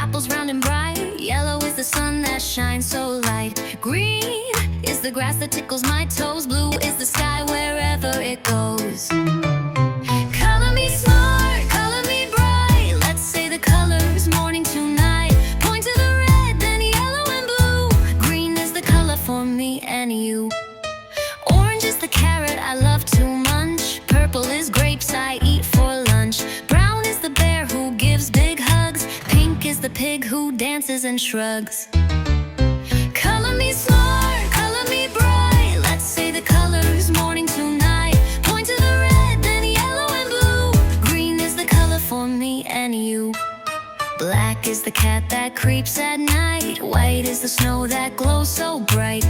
apples round and bright. Yellow is the sun that shines so light. Green is the grass that tickles my toes. Blue is the sky wherever it goes. Color me smart, color me bright. Let's say the colors morning to night. Point to the red, then yellow and blue. Green is the color for me and you. Orange is the carrot I love to munch. Purple is grapes I eat for lunch. Brown is the bear who gives big hugs. Pink is the pig who dances and shrugs. Color me smart, color me bright. Let's say the colors morning to night. Point to the red, then yellow and blue. Green is the color for me and you. Black is the cat that creeps at night. White is the snow that glows so bright.